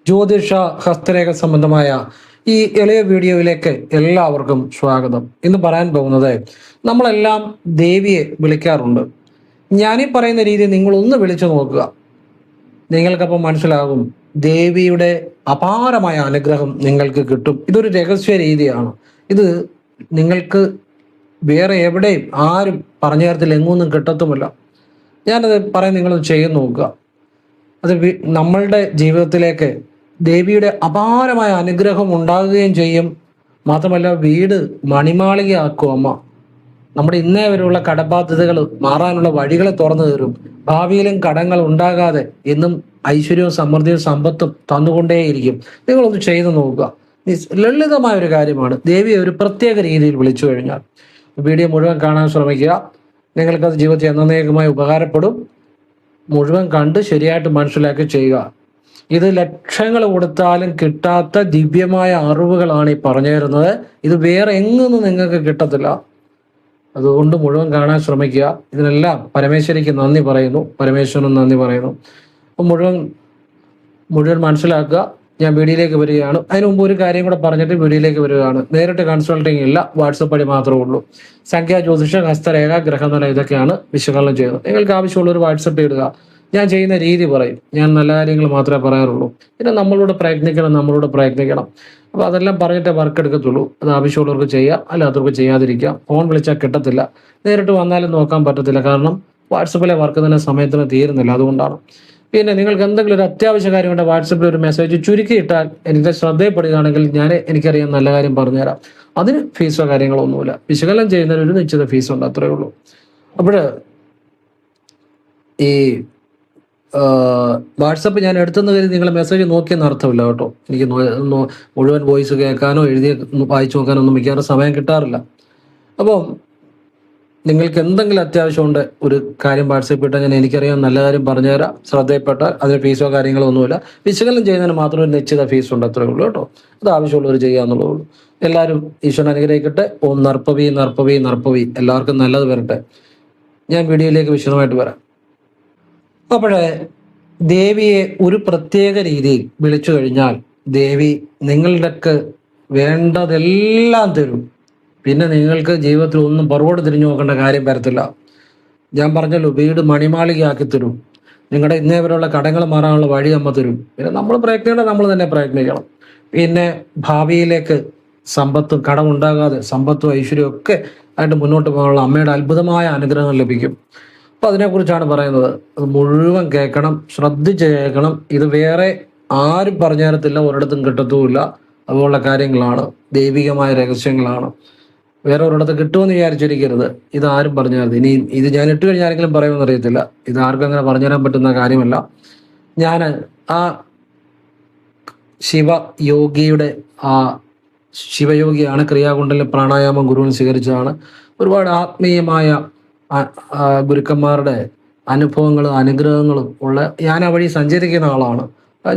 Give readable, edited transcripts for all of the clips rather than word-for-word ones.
ജ്യോതിഷ ഹസ്തരേഖ സംബന്ധമായ ഈ എളിയ വീഡിയോയിലേക്ക് എല്ലാവർക്കും സ്വാഗതം. ഇന്ന് പറയാൻ പോകുന്നത്, നമ്മളെല്ലാം ദേവിയെ വിളിക്കാറുണ്ട്. ഞാനീ പറയുന്ന രീതി നിങ്ങളൊന്ന് വിളിച്ചു നോക്കുക. നിങ്ങൾക്കപ്പോൾ മനസ്സിലാകും, ദേവിയുടെ അപാരമായ അനുഗ്രഹം നിങ്ങൾക്ക് കിട്ടും. ഇതൊരു രഹസ്യ രീതിയാണ്. ഇത് നിങ്ങൾക്ക് വേറെ എവിടെയും ആരും പറഞ്ഞു തരത്തിൽ എങ്ങൊന്നും കിട്ടത്തുമില്ല. ഞാനത് പറയാൻ നിങ്ങളത് ചെയ്ത് നോക്കുക. അത് നമ്മളുടെ ജീവിതത്തിലേക്ക് ദേവിയുടെ അപാരമായ അനുഗ്രഹം ഉണ്ടാകുകയും ചെയ്യും. മാത്രമല്ല, വീട് മണിമാളികയാക്കും അമ്മ. നമ്മുടെ ഇന്നേ വരെയുള്ള കടബാധ്യതകൾ മാറാനുള്ള വഴികളെ തുറന്നു തരും. ഭാവിയിലും കടങ്ങൾ ഉണ്ടാകാതെ എന്നും ഐശ്വര്യവും സമൃദ്ധിയും സമ്പത്തും തന്നുകൊണ്ടേയിരിക്കും. നിങ്ങളൊന്ന് ചെയ്തു നോക്കുക. ലളിതമായ ഒരു കാര്യമാണ്. ദേവിയെ ഒരു പ്രത്യേക രീതിയിൽ വിളിച്ചു കഴിഞ്ഞാൽ വീഡിയോ മുഴുവൻ കാണാൻ ശ്രമിക്കുക. നിങ്ങൾക്കത് ജീവിതത്തിൽ എന്നേക്കുമായി ഉപകാരപ്പെടും. മുഴുവൻ കണ്ട് ശരിയായിട്ട് മനസ്സിലാക്കി ചെയ്യുക. ഇത് ലക്ഷങ്ങൾ കൊടുത്താലും കിട്ടാത്ത ദിവ്യമായ അറിവുകളാണ് ഈ പറഞ്ഞു തരുന്നത്. ഇത് വേറെ എങ്ങൊന്നും നിങ്ങൾക്ക് കിട്ടത്തില്ല. അതുകൊണ്ട് മുഴുവൻ കാണാൻ ശ്രമിക്കുക. ഇതിനെല്ലാം പരമേശ്വരിക്ക് നന്ദി പറയുന്നു, പരമേശ്വരനും നന്ദി പറയുന്നു. അപ്പം മുഴുവൻ മനസ്സിലാക്കുക. ഞാൻ വീഡിയോയിലേക്ക് വരികയാണ്. അതിന് മുമ്പ് ഒരു കാര്യം കൂടെ പറഞ്ഞിട്ട് വീഡിയോയിലേക്ക് വരികയാണ്. നേരിട്ട് കൺസൾട്ടിങ് ഇല്ല, വാട്സപ്പ് വഴി മാത്രമേ ഉള്ളൂ. സംഖ്യ, ജ്യോതിഷം, ഹസ്തരേഖ, ഗ്രഹനില ഇതൊക്കെയാണ് വിശകലനം ചെയ്യുന്നത്. നിങ്ങൾക്ക് ആവശ്യമുള്ളൊരു വാട്സപ്പ് ഇടുക. ഞാൻ ചെയ്യുന്ന രീതി പറയും. ഞാൻ നല്ല കാര്യങ്ങൾ മാത്രമേ പറയാറുള്ളൂ. പിന്നെ നമ്മളോട് പ്രയത്നിക്കണം. അപ്പോൾ അതെല്ലാം പറഞ്ഞിട്ടേ വർക്ക് എടുക്കത്തുള്ളൂ. അത് ആവശ്യമുള്ളവർക്ക് ചെയ്യാം, അല്ലാത്തവർക്ക് ചെയ്യാതിരിക്കാം. ഫോൺ വിളിച്ചാൽ കിട്ടത്തില്ല, നേരിട്ട് വന്നാലും നോക്കാൻ പറ്റത്തില്ല. കാരണം വാട്സപ്പിലെ വർക്ക് തന്നെ സമയത്തിന് തീരുന്നില്ല. അതുകൊണ്ടാണ്. പിന്നെ നിങ്ങൾക്ക് എന്തെങ്കിലും ഒരു അത്യാവശ്യ കാര്യം കൊണ്ട് വാട്സപ്പിൽ ഒരു മെസ്സേജ് ചുരുക്കിയിട്ടാൽ എനിക്ക് ശ്രദ്ധയപ്പെടുകയാണെങ്കിൽ എനിക്കറിയാം, നല്ല കാര്യം പറഞ്ഞുതരാം. അതിന് ഫീസോ കാര്യങ്ങളോ ഒന്നുമില്ല. വിശകലനം ചെയ്യുന്നതിന് ഒരു നിശ്ചിത ഫീസുണ്ട്, അത്രയേ ഉള്ളൂ. അപ്പോൾ ഈ വാട്സപ്പ് ഞാൻ എടുത്തെന്ന് കരുതി നിങ്ങൾ മെസ്സേജ് നോക്കിയെന്ന് അർത്ഥമില്ല കേട്ടോ. എനിക്ക് മുഴുവൻ വോയിസ് കേൾക്കാനോ എഴുതി വായിച്ചു നോക്കാനോ ഒന്നും മിക്കവാറും സമയം കിട്ടാറില്ല. അപ്പം നിങ്ങൾക്ക് എന്തെങ്കിലും അത്യാവശ്യമുണ്ട്, ഒരു കാര്യം വാട്സപ്പ് ഇട്ടാൽ എനിക്കറിയാം, നല്ല കാര്യം പറഞ്ഞുതരാം. ശ്രദ്ധയപ്പെട്ടാൽ അതിന് ഫീസോ കാര്യങ്ങളോ ഒന്നുമില്ല. വിശകലനം ചെയ്യുന്നതിന് മാത്രം ഒരു നിശ്ചിത ഫീസുണ്ട്, അത്രയേ ഉള്ളൂ കേട്ടോ. അത് ആവശ്യമുള്ളവർ ചെയ്യാന്നുള്ളൂ. എല്ലാവരും ഈശ്വരൻ അനുഗ്രഹിക്കട്ടെ. ഓം നർപ്പവി നർപ്പവി നർപ്പവി. എല്ലാവർക്കും നല്ലത് വരട്ടെ. ഞാൻ വീഡിയോയിലേക്ക് വിശദമായിട്ട് വരാം. അപ്പോഴേ, ദേവിയെ ഒരു പ്രത്യേക രീതിയിൽ വിളിച്ചു കഴിഞ്ഞാൽ ദേവി നിങ്ങളുടെക്ക് വേണ്ടതെല്ലാം തരും. പിന്നെ നിങ്ങൾക്ക് ജീവിതത്തിൽ ഒന്നും പുറകോട്ട് തിരിഞ്ഞു നോക്കേണ്ട കാര്യം വരത്തില്ല. ഞാൻ പറഞ്ഞല്ലോ, വീട് മണിമാളികയാക്കി തരും. നിങ്ങളുടെ ഇന്നേ വരെയുള്ള കടങ്ങൾ മാറാനുള്ള വഴി അമ്മ തരും. പിന്നെ നമ്മൾ പ്രയത്നിക്കണം, നമ്മൾ തന്നെ പ്രയത്നിക്കണം. പിന്നെ ഭാവിയിലേക്ക് സമ്പത്തും കടമുണ്ടാകാതെ സമ്പത്തും ഐശ്വര്യവും ഒക്കെ ആയിട്ട് മുന്നോട്ട് പോകാനുള്ള അമ്മയുടെ അത്ഭുതമായ അനുഗ്രഹങ്ങൾ ലഭിക്കും. അപ്പോൾ അതിനെക്കുറിച്ചാണ് പറയുന്നത്. അത് മുഴുവൻ കേൾക്കണം, ശ്രദ്ധിച്ച് കേൾക്കണം. ഇത് വേറെ ആരും പറഞ്ഞു തരത്തില്ല, ഒരിടത്തും കിട്ടത്തുമില്ല. അതുപോലുള്ള കാര്യങ്ങളാണ്, ദൈവികമായ രഹസ്യങ്ങളാണ്. വേറെ ഒരിടത്ത് കിട്ടുമെന്ന് വിചാരിച്ചിരിക്കരുത്. ഇതാരും പറഞ്ഞു തരുന്നത്. ഇനി ഇത് ഞാൻ ഇട്ട് കഴിഞ്ഞാൽ ആരെങ്കിലും പറയുമെന്ന് അറിയത്തില്ല. ഇത് ആർക്കും അങ്ങനെ പറഞ്ഞു തരാൻ പറ്റുന്ന കാര്യമല്ല. ഞാൻ ആ ശിവയോഗിയുടെ ശിവയോഗിയാണ്. ക്രിയാകുണ്ടലിൽ പ്രാണായാമം ഗുരുവിന് സ്വീകരിച്ചതാണ്. ഒരുപാട് ആത്മീയമായ ഗുരുക്കന്മാരുടെ അനുഭവങ്ങളും അനുഗ്രഹങ്ങളും ഉള്ള, ഞാൻ ആ വഴി സഞ്ചരിക്കുന്ന ആളാണ്.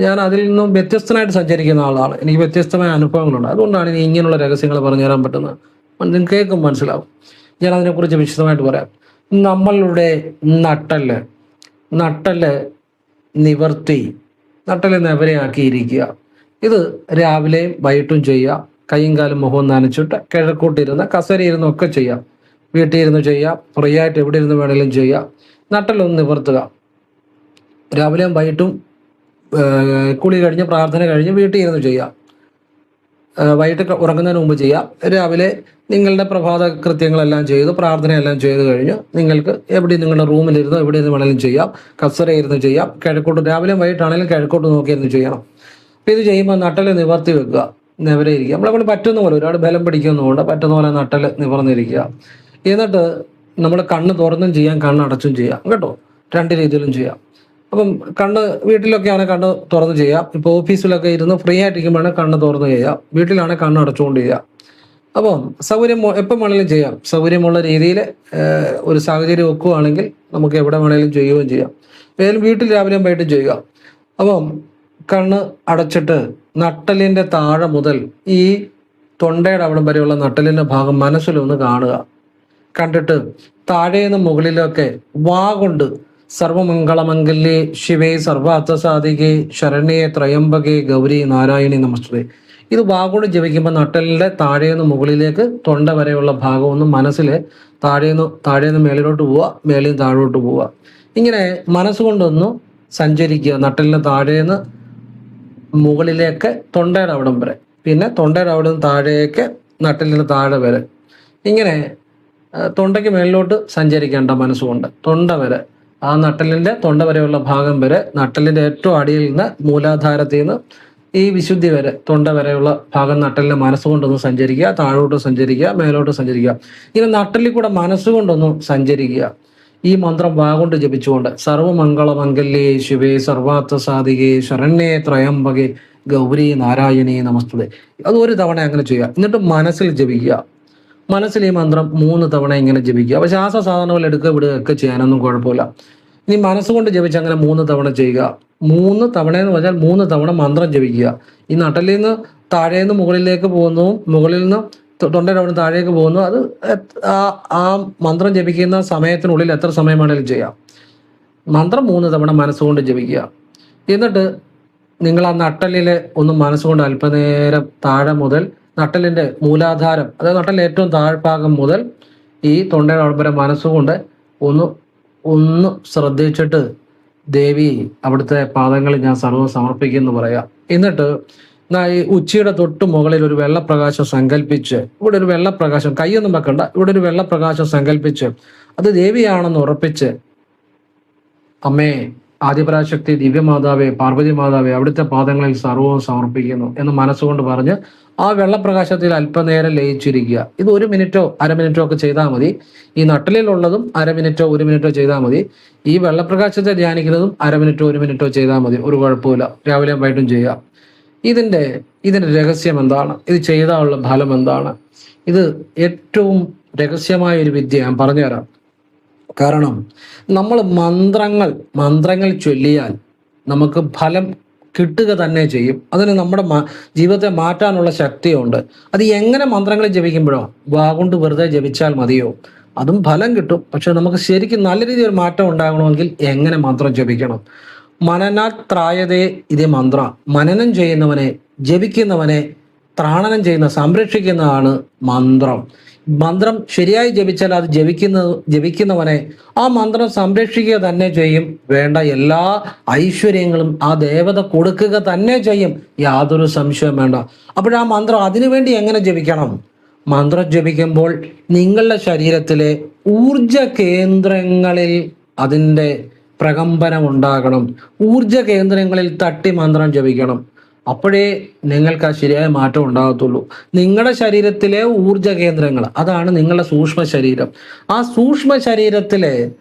ഞാൻ അതിൽ നിന്നും വ്യത്യസ്തനായിട്ട് സഞ്ചരിക്കുന്ന ആളാണ്. എനിക്ക് വ്യത്യസ്തമായ അനുഭവങ്ങളുണ്ട്. അതുകൊണ്ടാണ് ഇനി ഇങ്ങനെയുള്ള രഹസ്യങ്ങൾ പറഞ്ഞു തരാൻ പറ്റുന്നത്. നിങ്ങൾക്ക് കേൾക്കും, മനസ്സിലാവും. ഞാൻ അതിനെക്കുറിച്ച് വിശദമായിട്ട് പറയാം. നമ്മളുടെ നട്ടല് നിവർത്തി, നട്ടല് നെവരയാക്കിയിരിക്കുക. ഇത് രാവിലെയും വൈകിട്ടും ചെയ്യുക. കൈയും കാലും മുഖവും നനച്ചിട്ട് കിഴക്കൂട്ടിരുന്ന് കസേരയിരുന്നൊക്കെ ചെയ്യാം. വീട്ടിൽ ഇരുന്ന് ചെയ്യാം, ഫ്രീ ആയിട്ട് എവിടെ ഇരുന്ന് വേണമെങ്കിലും ചെയ്യാം. നട്ടലൊന്ന് നിവർത്തുക. രാവിലെയും വൈകിട്ടും കുളി കഴിഞ്ഞ് പ്രാർത്ഥന കഴിഞ്ഞ് വീട്ടിൽ ഇരുന്ന് ചെയ്യാം. വൈകിട്ട് ഉറങ്ങുന്നതിന് മുമ്പ് ചെയ്യാം. രാവിലെ നിങ്ങളുടെ പ്രഭാത കൃത്യങ്ങളെല്ലാം ചെയ്ത് പ്രാർത്ഥനയെല്ലാം ചെയ്ത് കഴിഞ്ഞ് നിങ്ങൾക്ക് നിങ്ങളുടെ റൂമിലിരുന്ന് എവിടെ ഇരുന്ന് വേണമെങ്കിലും ചെയ്യാം. കസേര ഇരുന്ന് ചെയ്യാം. കിഴക്കോട്ട് രാവിലെയും വൈകിട്ടാണെങ്കിലും കിഴക്കോട്ട് നോക്കിയിരുന്ന് ചെയ്യണം. അപ്പോൾ ഇത് ചെയ്യുമ്പോൾ നട്ടല് നിവർത്തി വെക്കുക, നിവരെ ഇരിക്കുക. നമ്മളെ പറ്റുന്ന പോലെ, ഒരുപാട് ബലം പിടിക്കുന്നതുകൊണ്ട് പറ്റുന്ന പോലെ നട്ടല് നിവർന്നിരിക്കുക. എന്നിട്ട് നമ്മൾ കണ്ണ് തുറന്നും ചെയ്യാം, കണ്ണടച്ചും ചെയ്യാം കേട്ടോ. രണ്ട് രീതിയിലും ചെയ്യാം. അപ്പം വീട്ടിലൊക്കെയാണ് കണ്ണ് തുറന്ന് ചെയ്യാം. ഇപ്പോൾ ഓഫീസിലൊക്കെ ഇരുന്ന് ഫ്രീ ആയിട്ടിരിക്കുമ്പോഴാണ് കണ്ണ് തുറന്ന് ചെയ്യാം. വീട്ടിലാണെങ്കിൽ കണ്ണ് അടച്ചുകൊണ്ട് ചെയ്യാം. അപ്പം എപ്പം വേണമെങ്കിലും ചെയ്യാം. സൗകര്യമുള്ള രീതിയിൽ ഒരു സാഹചര്യം വെക്കുകയാണെങ്കിൽ നമുക്ക് എവിടെ വേണമെങ്കിലും ചെയ്യുകയും ചെയ്യാം. ഏതായാലും വീട്ടിൽ രാവിലെയും വൈകിട്ടും ചെയ്യുക. അപ്പം കണ്ണ് അടച്ചിട്ട് നട്ടലിൻ്റെ താഴെ മുതൽ ഈ തൊണ്ടയുടെ അവിടം വരെയുള്ള നട്ടലിൻ്റെ ഭാഗം മനസ്സിലൊന്ന് കാണുക. കണ്ടിട്ട് താഴേന്ന് മുകളിലൊക്കെ വാ കൊണ്ട് സർവമംഗളമംഗല്യേ ശിവേ സർവാർത്ഥസാധികേ ശരണ്യേ ത്രയംബകേ ഗൗരി നാരായണി നമസ്തേ. ഇത് വാഗോട് ജപിക്കുമ്പോൾ നട്ടലിൻ്റെ താഴേന്ന് മുകളിലേക്ക് തൊണ്ട വരെയുള്ള ഭാഗമൊന്നും മനസ്സിൽ താഴേന്ന് മേളിലോട്ട് പോവുക, മേളിൽ താഴോട്ട് പോവുക. ഇങ്ങനെ മനസ്സുകൊണ്ടൊന്ന് സഞ്ചരിക്കുക. നട്ടലിന് താഴേന്ന് മുകളിലേക്ക് തൊണ്ടയുടെ അവിടം വരെ, പിന്നെ തൊണ്ടയുടെ അവിടെ നിന്ന് താഴേക്ക് നട്ടലിന് താഴെ വരെ. ഇങ്ങനെ തൊണ്ടയ്ക്ക് മേളിലോട്ട് സഞ്ചരിക്കേണ്ട മനസ്സുകൊണ്ട് തൊണ്ട വരെ, ആ നട്ടലിൻ്റെ തൊണ്ട വരെയുള്ള ഭാഗം വരെ, നട്ടലിൻ്റെ ഏറ്റവും അടിയിൽ നിന്ന് മൂലാധാരത്തിൽ നിന്ന് ഈ വിശുദ്ധി വരെ തൊണ്ട വരെയുള്ള ഭാഗം നട്ടലിൻ്റെ മനസ്സുകൊണ്ടൊന്ന് സഞ്ചരിക്കുക. താഴോട്ട് സഞ്ചരിക്കുക, മേലോട്ട് സഞ്ചരിക്കുക. ഇങ്ങനെ നട്ടലിൽ കൂടെ മനസ്സുകൊണ്ടൊന്ന് സഞ്ചരിക്കുക. ഈ മന്ത്രം വാഗൊണ്ട് ജപിച്ചുകൊണ്ട് സർവമംഗളമംഗല്യേ ശിവേ സർവാർത്ഥസാധികേ ശരണ്യേ ത്രയംബകേ ഗൗരി നാരായണി നമസ്തുതേ. അത് ഒരു തവണ അങ്ങനെ ചെയ്യുക. എന്നിട്ട് മനസ്സിൽ ജപിക്കുക. മനസ്സിൽ ഈ മന്ത്രം 3 തവണ ഇങ്ങനെ ജപിക്കുക. അപ്പോൾ ശ്വാസസാധനങ്ങൾ എടുക്കുക വിടുക ഒക്കെ ചെയ്യാനൊന്നും കുഴപ്പമില്ല. ഇനി മനസ്സുകൊണ്ട് ജപിച്ച് അങ്ങനെ 3 തവണ ചെയ്യുക. 3 തവണ എന്ന് പറഞ്ഞാൽ 3 തവണ മന്ത്രം ജപിക്കുക. ഈ നട്ടലിൽ നിന്ന് താഴേന്ന് മുകളിലേക്ക് പോകുന്നു, മുകളിൽ നിന്ന് തൊണ്ടയുടെ അവിടെ താഴേക്ക് പോകുന്നു. അത് ആ മന്ത്രം ജപിക്കുന്ന സമയത്തിനുള്ളിൽ എത്ര സമയം വേണമെങ്കിലും ചെയ്യാം. മന്ത്രം 3 തവണ മനസ്സുകൊണ്ട് ജപിക്കുക. എന്നിട്ട് നിങ്ങൾ ആ നട്ടലിലെ ഒന്ന് മനസ്സുകൊണ്ട് അല്പനേരം താഴെ മുതൽ നട്ടലിൻ്റെ മൂലാധാരം, അതായത് നട്ടലിൻ്റെ ഏറ്റവും താഴ്ഭാഗം മുതൽ ഈ തൊണ്ടയുടെ അവിടെ വരെ മനസ്സുകൊണ്ട് ഒന്ന് ശ്രദ്ധിച്ചിട്ട് ദേവി അവിടുത്തെ പാദങ്ങളിൽ ഞാൻ സർവ്വം സമർപ്പിക്കുമെന്ന് പറയാം. എന്നിട്ട് ഈ ഉച്ചിയുടെ തൊട്ട് മുകളിൽ ഒരു വെള്ളപ്രകാശം സങ്കല്പിച്ച്, ഇവിടെ ഒരു വെള്ളപ്രകാശം, കൈയൊന്നും വെക്കണ്ട, ഇവിടെ ഒരു വെള്ളപ്രകാശം സങ്കല്പിച്ച് അത് ദേവിയാണെന്ന് ഉറപ്പിച്ച്, അമ്മേ ആദിപരാശക്തി ദിവ്യമാതാവേ പാർവതി മാതാവേ അവിടുത്തെ പാദങ്ങളിൽ സർവവും സമർപ്പിക്കുന്നു എന്ന് മനസ്സുകൊണ്ട് പറഞ്ഞ് ആ വെള്ളപ്രകാശത്തിൽ അല്പനേരം ലയിച്ചിരിക്കുക. ഇത് 1 മിനിറ്റോ 1/2 മിനിറ്റോ ഒക്കെ ചെയ്താൽ മതി. ഈ നട്ടലിലുള്ളതും 1/2 മിനിറ്റോ 1 മിനിറ്റോ ചെയ്താൽ മതി. ഈ വെള്ളപ്രകാശത്തെ ധ്യാനിക്കുന്നതും 1/2 മിനിറ്റോ 1 മിനിറ്റോ ചെയ്താൽ മതി. ഒരു കുഴപ്പമില്ല. രാവിലെയും വൈകിട്ടും ചെയ്യുക. ഇതിൻ്റെ രഹസ്യം എന്താണ്? ഇത് ചെയ്താലുള്ള ഫലം എന്താണ്? ഇത് ഏറ്റവും രഹസ്യമായ ഒരു വിദ്യ ഞാൻ പറഞ്ഞുതരാം. കാരണം നമ്മൾ മന്ത്രങ്ങൾ ചൊല്ലിയാൽ നമുക്ക് ഫലം കിട്ടുക തന്നെ ചെയ്യും. അതിന് നമ്മുടെ ജീവിതത്തെ മാറ്റാനുള്ള ശക്തിയുണ്ട്. അത് എങ്ങനെ മന്ത്രങ്ങൾ ജപിക്കുമ്പോഴോ? വാഗൊണ്ട് വെറുതെ ജപിച്ചാൽ മതിയോ? അതും ഫലം കിട്ടും. പക്ഷെ നമുക്ക് ശരിക്കും നല്ല രീതിയിൽ മാറ്റം ഉണ്ടാകണമെങ്കിൽ എങ്ങനെ മന്ത്രം ജപിക്കണം? മനനാത്രായതേ ഇതേ മന്ത്ര. മനനം ചെയ്യുന്നവനെ, ജപിക്കുന്നവനെ ത്രാണനം ചെയ്യുന്ന, സംരക്ഷിക്കുന്നതാണ് മന്ത്രം. മന്ത്രം ശരിയായി ജപിച്ചാൽ അത് ജപിക്കുന്നവനെ ആ മന്ത്രം സംരക്ഷിക്കുക തന്നെ ചെയ്യും. വേണ്ട എല്ലാ ഐശ്വര്യങ്ങളും ആ ദേവത കൊടുക്കുക തന്നെ ചെയ്യും. യാതൊരു സംശയം വേണ്ട. അപ്പോഴാ മന്ത്രം അതിനുവേണ്ടി എങ്ങനെ ജപിക്കണം? മന്ത്രം ജപിക്കുമ്പോൾ നിങ്ങളുടെ ശരീരത്തിലെ ഊർജ കേന്ദ്രങ്ങളിൽ അതിൻ്റെ പ്രകമ്പനം ഉണ്ടാകണം. ഊർജ കേന്ദ്രങ്ങളിൽ തട്ടി മന്ത്രം ജപിക്കണം. അപ്പോഴേ നിങ്ങൾക്ക് ആ ശരിയായ മാറ്റം ഉണ്ടാകത്തുള്ളൂ. നിങ്ങളുടെ ശരീരത്തിലെ ഊർജ കേന്ദ്രങ്ങൾ, അതാണ് നിങ്ങളുടെ സൂക്ഷ്മ ശരീരം. ആ സൂക്ഷ്മ ശരീരത്തിലെ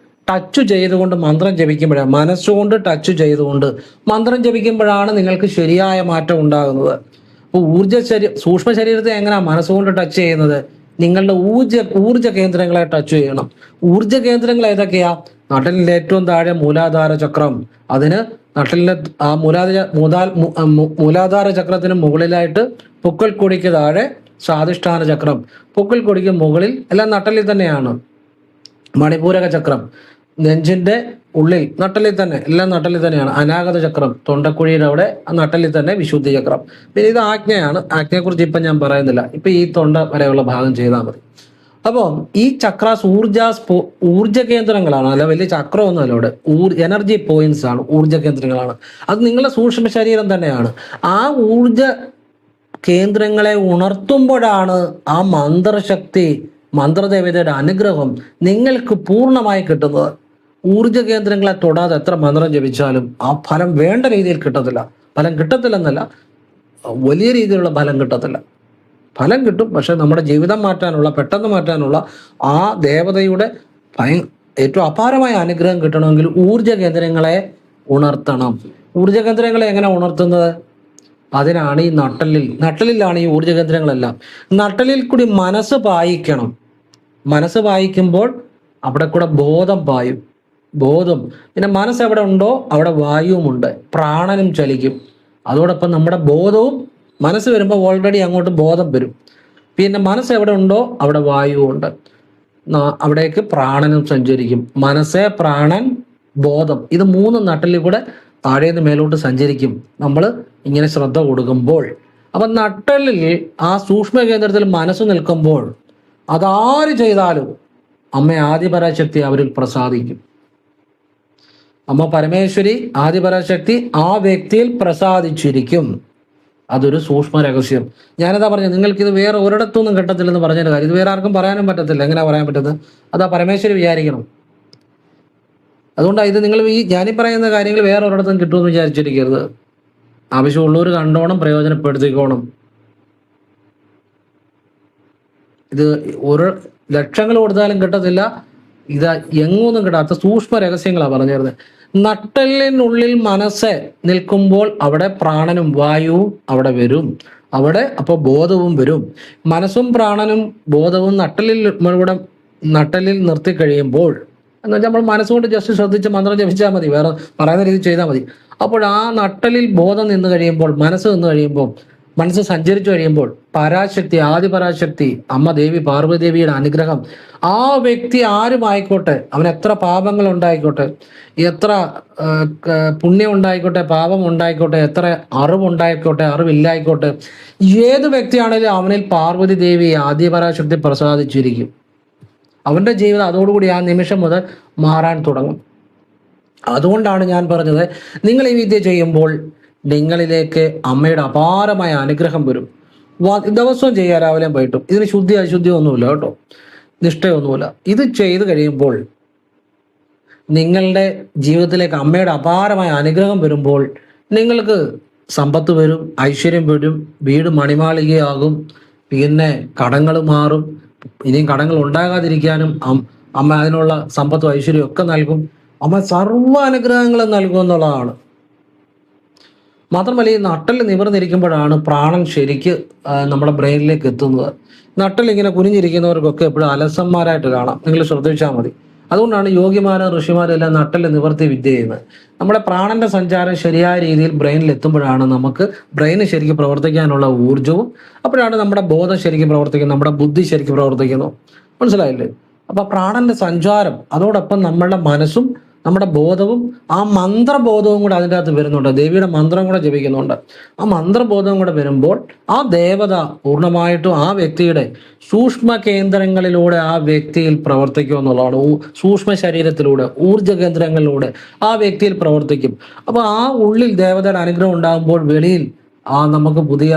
ടച്ച് ചെയ്തുകൊണ്ട് മന്ത്രം ജപിക്കുമ്പോഴാണ്, മനസ്സുകൊണ്ട് ടച്ച് ചെയ്തുകൊണ്ട് മന്ത്രം ജപിക്കുമ്പോഴാണ് നിങ്ങൾക്ക് ശരിയായ മാറ്റം ഉണ്ടാകുന്നത്. അപ്പോൾ സൂക്ഷ്മ ശരീരത്തെ എങ്ങനെയാണ് മനസ്സുകൊണ്ട് ടച്ച് ചെയ്യുന്നത്? നിങ്ങളുടെ ഊർജ കേന്ദ്രങ്ങളെ ടച്ച് ചെയ്യണം. ഊർജ കേന്ദ്രങ്ങൾ ഏതൊക്കെയാ? നട്ടലിൻ്റെ ഏറ്റവും താഴെ മൂലാധാര ചക്രം. അതിന് നട്ടലിൻ്റെ ആ മൂലാധാര ചക്രത്തിന് മുകളിലായിട്ട് പൊക്കിൾ കൊടിക്ക് താഴെ സ്വാധിഷ്ഠാന ചക്രം. പൊക്കിൾ കൊടിക്ക് മുകളിൽ എല്ലാം നട്ടലിൽ തന്നെയാണ് മണിപൂരക ചക്രം. നെഞ്ചിൻ്റെ ഉള്ളിൽ നട്ടലിൽ തന്നെ, എല്ലാം നട്ടലിൽ തന്നെയാണ്. അനാഗത ചക്രം തൊണ്ടക്കുഴിയുടെ അവിടെ നട്ടലിൽ തന്നെ വിശുദ്ധി ചക്രം. പിന്നെ ഇത് ആജ്ഞയാണ്. ആജ്ഞയെക്കുറിച്ച് ഇപ്പം ഞാൻ പറയുന്നില്ല. ഇപ്പം ഈ തൊണ്ട വരെയുള്ള ഭാഗം ചെയ്താൽ മതി. അപ്പം ഈ ചക്രാസ് ഊർജ കേന്ദ്രങ്ങളാണ്. അല്ല വലിയ ചക്രമൊന്നുമല്ല. ഇവിടെ എനർജി പോയിന്റ്സ് ആണ്, ഊർജ കേന്ദ്രങ്ങളാണ്. അത് നിങ്ങളുടെ സൂക്ഷ്മ ശരീരം തന്നെയാണ്. ആ ഊർജ കേന്ദ്രങ്ങളെ ഉണർത്തുമ്പോഴാണ് ആ മന്ത്രശക്തി, മന്ത്രദേവതയുടെ അനുഗ്രഹം നിങ്ങൾക്ക് പൂർണ്ണമായി കിട്ടുന്നത്. ഊർജ കേന്ദ്രങ്ങളെ തൊടാതെ എത്ര മന്ത്രം ജപിച്ചാലും ആ ഫലം വേണ്ട രീതിയിൽ കിട്ടത്തില്ല. ഫലം കിട്ടത്തില്ലെന്നല്ല, വലിയ രീതിയിലുള്ള ഫലം കിട്ടത്തില്ല. ഫലം കിട്ടും, പക്ഷെ നമ്മുടെ ജീവിതം മാറ്റാനുള്ള, പെട്ടെന്ന് മാറ്റാനുള്ള ആ ദേവതയുടെ ഏറ്റവും അപാരമായ അനുഗ്രഹം കിട്ടണമെങ്കിൽ ഊർജ കേന്ദ്രങ്ങളെ ഉണർത്തണം. ഊർജ കേന്ദ്രങ്ങളെ എങ്ങനെ ഉണർത്തുന്നത്? അതിനാണ് ഈ നട്ടലിലാണ് ഈ ഊർജ കേന്ദ്രങ്ങളെല്ലാം. നട്ടലിൽ കൂടി മനസ്സ് പായിക്കണം. മനസ്സ് പായിക്കുമ്പോൾ അവിടെ കൂടെ ബോധം പായും. പിന്നെ മനസ്സ് എവിടെ ഉണ്ടോ അവിടെ വായുവുമുണ്ട്, പ്രാണനും ചലിക്കും. അതോടൊപ്പം നമ്മുടെ ബോധവും, മനസ്സ് വരുമ്പോൾ ഓൾറെഡി അങ്ങോട്ട് ബോധം വരും. പിന്നെ മനസ്സ് എവിടെ ഉണ്ടോ അവിടെ വായുവുണ്ട്, അവിടേക്ക് പ്രാണനും സഞ്ചരിക്കും. മനസ്സേ പ്രാണൻ, ബോധം, ഇത് 3 നട്ടലിൽ കൂടെ താഴേന്ന് മേലോട്ട് സഞ്ചരിക്കും നമ്മൾ ഇങ്ങനെ ശ്രദ്ധ കൊടുക്കുമ്പോൾ. അപ്പൊ നട്ടലിൽ ആ സൂക്ഷ്മ കേന്ദ്രത്തിൽ മനസ്സ് നിൽക്കുമ്പോൾ അതാര് ചെയ്താലും അമ്മ ആദിപരാശക്തി അവരിൽ പ്രസാദിക്കും. അമ്മ പരമേശ്വരി ആദിപരാശക്തി ആ വ്യക്തിയിൽ പ്രസാദിച്ചിരിക്കും. അതൊരു സൂക്ഷ്മ രഹസ്യം. ഞാനതാ പറഞ്ഞു, നിങ്ങൾക്കിത് വേറെ ഒരിടത്തൊന്നും കിട്ടത്തില്ലെന്ന് പറഞ്ഞൊരു കാര്യം. ഇത് വേറെ ആർക്കും പറയാനും പറ്റത്തില്ല. എങ്ങനെയാ പറയാൻ പറ്റുന്നത്? അതാ പരമേശ്വരി വിചാരിക്കണം. അതുകൊണ്ടാണ് ഇത് നിങ്ങൾ ഞാനീ പറയുന്ന കാര്യങ്ങൾ വേറെ ഒരിടത്തും കിട്ടുമെന്ന് വിചാരിച്ചിരിക്കരുത്. ആവശ്യമുള്ളവർ കണ്ടോണം, പ്രയോജനപ്പെടുത്തിക്കോണം. ഇത് ഒരു ലക്ഷങ്ങൾ കൊടുത്താലും കിട്ടത്തില്ല. ഇത് എങ്ങൊന്നും കിട്ടാത്ത സൂക്ഷ്മ രഹസ്യങ്ങളാണ് പറഞ്ഞിരുന്നത്. നട്ടലിനുള്ളിൽ മനസ്സ് നിൽക്കുമ്പോൾ അവിടെ പ്രാണനും വായുവും അവിടെ വരും. അവിടെ അപ്പോൾ ബോധവും വരും. മനസ്സും പ്രാണനും ബോധവും നട്ടലിൽ നിർത്തി കഴിയുമ്പോൾ എന്ന് വെച്ചാൽ നമ്മൾ മനസ്സുകൊണ്ട് ജസ്റ്റ് ശ്രദ്ധിച്ച് മന്ത്രം ജപിച്ചാൽ മതി, വേറെ പറയുന്ന രീതി ചെയ്താൽ മതി. അപ്പോൾ ആ നട്ടലിൽ ബോധം നിന്ന് കഴിയുമ്പോൾ, മനസ്സ് നിന്ന് കഴിയുമ്പോൾ, മനസ്സ് സഞ്ചരിച്ചു കഴിയുമ്പോൾ പരാശക്തി, ആദിപരാശക്തി അമ്മ ദേവി പാർവതി ദേവിയുടെ അനുഗ്രഹം ആ വ്യക്തി ആരുമായിക്കോട്ടെ, അവൻ എത്ര പാപങ്ങൾ ഉണ്ടായിക്കോട്ടെ, എത്ര പുണ്യം ഉണ്ടായിക്കോട്ടെ, പാപം ഉണ്ടായിക്കോട്ടെ, എത്ര അറിവുണ്ടായിക്കോട്ടെ, അറിവില്ലായിക്കോട്ടെ, ഏത് വ്യക്തിയാണെങ്കിലും അവനിൽ പാർവതി ദേവി ആദിപരാശക്തി പ്രസാദിച്ചിരിക്കും. അവൻ്റെ ജീവിതം അതോടുകൂടി ആ നിമിഷം മുതൽ മാറാൻ തുടങ്ങും. അതുകൊണ്ടാണ് ഞാൻ പറഞ്ഞത്, നിങ്ങൾ ഈ വിദ്യ ചെയ്യുമ്പോൾ നിങ്ങളിലേക്ക് അമ്മയുടെ അപാരമായ അനുഗ്രഹം വരും. ദിവസവും ചെയ്യുക, രാവിലെയും വൈകിട്ടും. ഇതിന് ശുദ്ധി അശുദ്ധി ഒന്നുമില്ല കേട്ടോ, നിഷ്ഠയൊന്നുമില്ല. ഇത് ചെയ്ത് കഴിയുമ്പോൾ നിങ്ങളുടെ ജീവിതത്തിലേക്ക് അമ്മയുടെ അപാരമായ അനുഗ്രഹം വരുമ്പോൾ നിങ്ങൾക്ക് സമ്പത്ത് വരും, ഐശ്വര്യം വരും, വീട് മണിമാളികയാകും, പിന്നെ കടങ്ങൾ മാറും. ഇനിയും കടങ്ങൾ ഉണ്ടാകാതിരിക്കാനും അമ്മ അതിനുള്ള സമ്പത്തും ഐശ്വര്യവും ഒക്കെ നൽകും. അമ്മ സർവ്വ അനുഗ്രഹങ്ങളും നൽകും എന്നുള്ളതാണ്. മാത്രമല്ല, ഈ നട്ടൽ നിവർന്നിരിക്കുമ്പോഴാണ് പ്രാണൻ ശരിക്ക് നമ്മുടെ ബ്രെയിനിലേക്ക് എത്തുന്നത്. നട്ടൽ ഇങ്ങനെ കുനിഞ്ഞിരിക്കുന്നവർക്കൊക്കെ എപ്പോഴും അലസന്മാരായിട്ട് കാണാം. നിങ്ങൾ ശ്രദ്ധിച്ചാൽ മതി. അതുകൊണ്ടാണ് യോഗിമാരും ഋഷിമാരും എല്ലാം നട്ടൽ നിവർത്തി വിദ്യ ചെയ്യുന്നത്. നമ്മുടെ പ്രാണന്റെ സഞ്ചാരം ശരിയായ രീതിയിൽ ബ്രെയിനിൽ എത്തുമ്പോഴാണ് നമുക്ക് ബ്രെയിന് ശരിക്കും പ്രവർത്തിക്കാനുള്ള ഊർജ്ജവും, അപ്പോഴാണ് നമ്മുടെ ബോധം ശരിക്കും പ്രവർത്തിക്കുന്നത്, നമ്മുടെ ബുദ്ധി ശരിക്കും പ്രവർത്തിക്കുന്നു. മനസ്സിലായില്ലേ? അപ്പൊ പ്രാണന്റെ സഞ്ചാരം, അതോടൊപ്പം നമ്മളുടെ മനസ്സും നമ്മുടെ ബോധവും, ആ മന്ത്രബോധവും കൂടെ അതിൻ്റെ അകത്ത് വരുന്നുണ്ട്. ദേവിയുടെ മന്ത്രം കൂടെ ജപിക്കുന്നുണ്ട്. ആ മന്ത്രബോധവും കൂടെ വരുമ്പോൾ ആ ദേവത പൂർണ്ണമായിട്ടും ആ വ്യക്തിയുടെ സൂക്ഷ്മ കേന്ദ്രങ്ങളിലൂടെ ആ വ്യക്തിയിൽ പ്രവർത്തിക്കും എന്നുള്ളതാണ്. സൂക്ഷ്മ ശരീരത്തിലൂടെ, ഊർജ കേന്ദ്രങ്ങളിലൂടെ ആ വ്യക്തിയിൽ പ്രവർത്തിക്കും. അപ്പോൾ ആ ഉള്ളിൽ ദേവതയുടെ അനുഗ്രഹം ഉണ്ടാകുമ്പോൾ വെളിയിൽ നമുക്ക് പുതിയ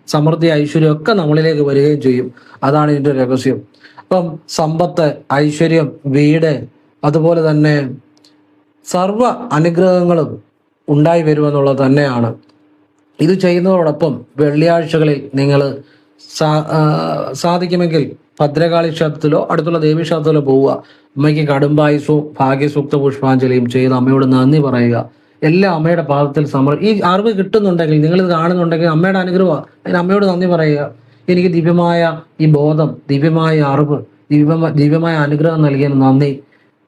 സമൃദ്ധി, ഐശ്വര്യം ഒക്കെ നമ്മളിലേക്ക് വരികയും ചെയ്യും. അതാണ് ഇതിൻ്റെ രഹസ്യം. അപ്പം സമ്പത്ത്, ഐശ്വര്യം, വീട്, അതുപോലെ തന്നെ സർവ അനുഗ്രഹങ്ങളും ഉണ്ടായി വരുമെന്നുള്ളത് തന്നെയാണ്. ഇത് ചെയ്യുന്നതോടൊപ്പം വെള്ളിയാഴ്ചകളിൽ നിങ്ങൾ സാധിക്കുമെങ്കിൽ ഭദ്രകാളി ക്ഷേത്രത്തിലോ അടുത്തുള്ള ദേവീ ക്ഷേത്രത്തിലോ പോവുക. അമ്മയ്ക്ക് കടുംബായുസവും ഭാഗ്യസൂക്ത പുഷ്പാഞ്ജലിയും ചെയ്ത് അമ്മയോട് നന്ദി പറയുക. എല്ലാം അമ്മയുടെ പാദത്തിൽ ഈ അറിവ് കിട്ടുന്നുണ്ടെങ്കിൽ, നിങ്ങളിത് കാണുന്നുണ്ടെങ്കിൽ അമ്മയുടെ അനുഗ്രഹമാണ്. അതിന് അമ്മയോട് നന്ദി പറയുക. എനിക്ക് ദിവ്യമായ ഈ ബോധം, ദിവ്യമായ അറിവ്, ദിവ്യമായ അനുഗ്രഹം നൽകിയതിന് നന്ദി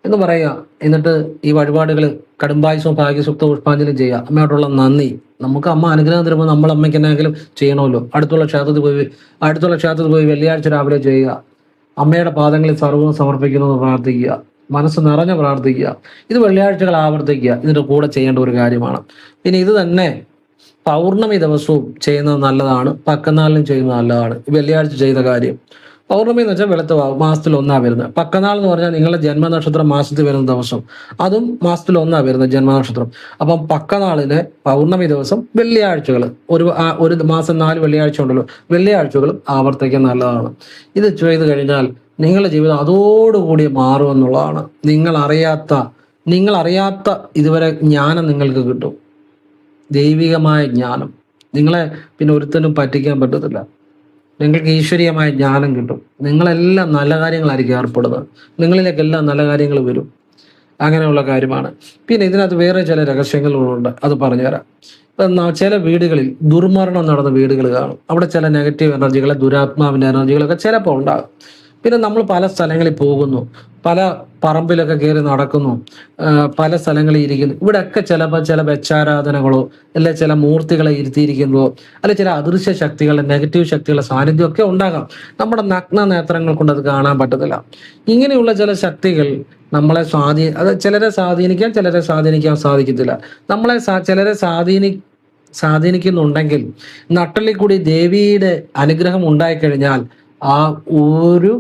എന്ന് പറയുക. എന്നിട്ട് ഈ വഴിപാടുകൾ കടുംബായുസവും ഭാഗ്യസൂക്ത പുഷ്പാഞ്ജലിയും ചെയ്യുക. അമ്മയോടുള്ള നന്ദി. നമുക്ക് അമ്മ അനുഗ്രഹം തരുമ്പോൾ നമ്മൾ അമ്മയ്ക്ക് എന്തെങ്കിലും ചെയ്യണമല്ലോ. അടുത്തുള്ള ക്ഷേത്രത്തിൽ പോയി വെള്ളിയാഴ്ച രാവിലെ ചെയ്യുക. അമ്മയുടെ പാദങ്ങളിൽ സർവ്വം സമർപ്പിക്കുന്നത് പ്രാർത്ഥിക്കുക, മനസ്സ് നിറഞ്ഞ് പ്രാർത്ഥിക്കുക. ഇത് വെള്ളിയാഴ്ചകൾ ആവർത്തിക്കുക. ഇതിൻ്റെ കൂടെ ചെയ്യേണ്ട ഒരു കാര്യമാണ്. പിന്നെ ഇത് തന്നെ പൗർണമി ദിവസവും ചെയ്യുന്നത് നല്ലതാണ്, പക്കനാളിലും ചെയ്യുന്നത് നല്ലതാണ്. വെള്ളിയാഴ്ച ചെയ്ത കാര്യം, പൗർണമി എന്ന് വെച്ചാൽ വെളുത്ത മാസത്തിൽ ഒന്നാണ് വരുന്നത്. പക്കനാൾ എന്ന് പറഞ്ഞാൽ നിങ്ങളുടെ ജന്മനക്ഷത്രം മാസത്തിൽ വരുന്ന ദിവസം, അതും മാസത്തിൽ ഒന്നാണ് വരുന്നത് ജന്മനക്ഷത്രം. അപ്പം പക്കനാളിന് പൗർണമി ദിവസം വെള്ളിയാഴ്ചകൾ, ഒരു മാസം 4 വെള്ളിയാഴ്ച ഉണ്ടല്ലോ, വെള്ളിയാഴ്ചകളും ആവർത്തിക്കാൻ നല്ലതാണ്. ഇത് ചെയ്ത് കഴിഞ്ഞാൽ നിങ്ങളുടെ ജീവിതം അതോടുകൂടി മാറുമെന്നുള്ളതാണ്. നിങ്ങളറിയാത്ത ഇതുവരെ ജ്ഞാനം നിങ്ങൾക്ക് കിട്ടും. ദൈവികമായ ജ്ഞാനം നിങ്ങളെ പിന്നെ ഒരുത്തനും പറ്റിക്കാൻ പറ്റത്തില്ല. നിങ്ങൾക്ക് ഈശ്വരീയമായ ജ്ഞാനം കിട്ടും. നിങ്ങളെല്ലാം നല്ല കാര്യങ്ങളായിരിക്കും ഏർപ്പെടുന്നത്. നിങ്ങളിലേക്കെല്ലാം നല്ല കാര്യങ്ങൾ വരും. അങ്ങനെയുള്ള കാര്യമാണ്. പിന്നെ ഇതിനകത്ത് വേറെ ചില രഹസ്യങ്ങളുണ്ട്, അത് പറഞ്ഞുതരാം. ചില വീടുകളിൽ ദുർമരണം നടന്ന വീടുകൾ കാണും. അവിടെ ചില നെഗറ്റീവ് എനർജികളെ, ദുരാത്മാവിൻ്റെ എനർജികളൊക്കെ ചിലപ്പോൾ ഉണ്ടാകും. പിന്നെ നമ്മൾ പല സ്ഥലങ്ങളിൽ പോകുന്നു, പല പറമ്പിലൊക്കെ കയറി നടക്കുന്നു, പല സ്ഥലങ്ങളിൽ ഇരിക്കുന്നു. ഇവിടെയൊക്കെ ചിലപ്പോൾ ചില വെച്ചാരാധനകളോ അല്ലെ ചില മൂർത്തികളെ ഇരുത്തിയിരിക്കുന്നതോ അല്ലെ ചില അദൃശ്യ ശക്തികളുടെ നെഗറ്റീവ് ശക്തികളുടെ സാന്നിധ്യം ഒക്കെ ഉണ്ടാകാം. നമ്മുടെ നഗ്ന നേത്രങ്ങൾ കൊണ്ട് അത് കാണാൻ പറ്റത്തില്ല. ഇങ്ങനെയുള്ള ചില ശക്തികൾ നമ്മളെ അത് ചിലരെ സ്വാധീനിക്കാൻ സാധിക്കത്തില്ല. ചിലരെ സ്വാധീനിക്കുന്നുണ്ടെങ്കിൽ നട്ടലിൽ കൂടി ദേവിയുടെ അനുഗ്രഹം ഉണ്ടായിക്കഴിഞ്ഞാൽ ആ ഒരു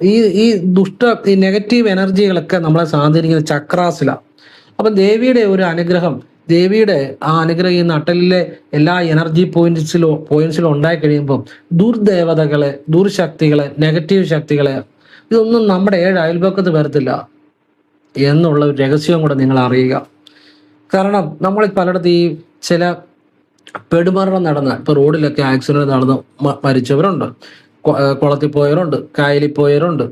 ഈ ഈ നെഗറ്റീവ് എനർജികളൊക്കെ നമ്മളെ സ്വാധീനിക്കുന്ന ചക്രാസിലാണ്. അപ്പം ദേവിയുടെ ഒരു അനുഗ്രഹം, ദേവിയുടെ ആ അനുഗ്രഹം ഈ നട്ടലിലെ എല്ലാ എനർജി പോയിന്റ്സിലും ഉണ്ടായി കഴിയുമ്പോൾ ദുർദേവതകളെ, ദുർശക്തികളെ, നെഗറ്റീവ് ശക്തികളെ ഇതൊന്നും നമ്മുടെ 7 അയൽപക്കത്ത് വരത്തില്ല എന്നുള്ള ഒരു രഹസ്യം കൂടെ നിങ്ങൾ അറിയുക. കാരണം നമ്മൾ പലയിടത്ത് ഈ ചില പെടുമരണം നടന്ന ഇപ്പോൾ റോഡിലൊക്കെ ആക്സിഡന്റ് നടന്ന് മരിച്ചവരുണ്ട്, കുളത്തിൽ പോയവരുണ്ട്, കായലിൽ പോയവരുണ്ട്,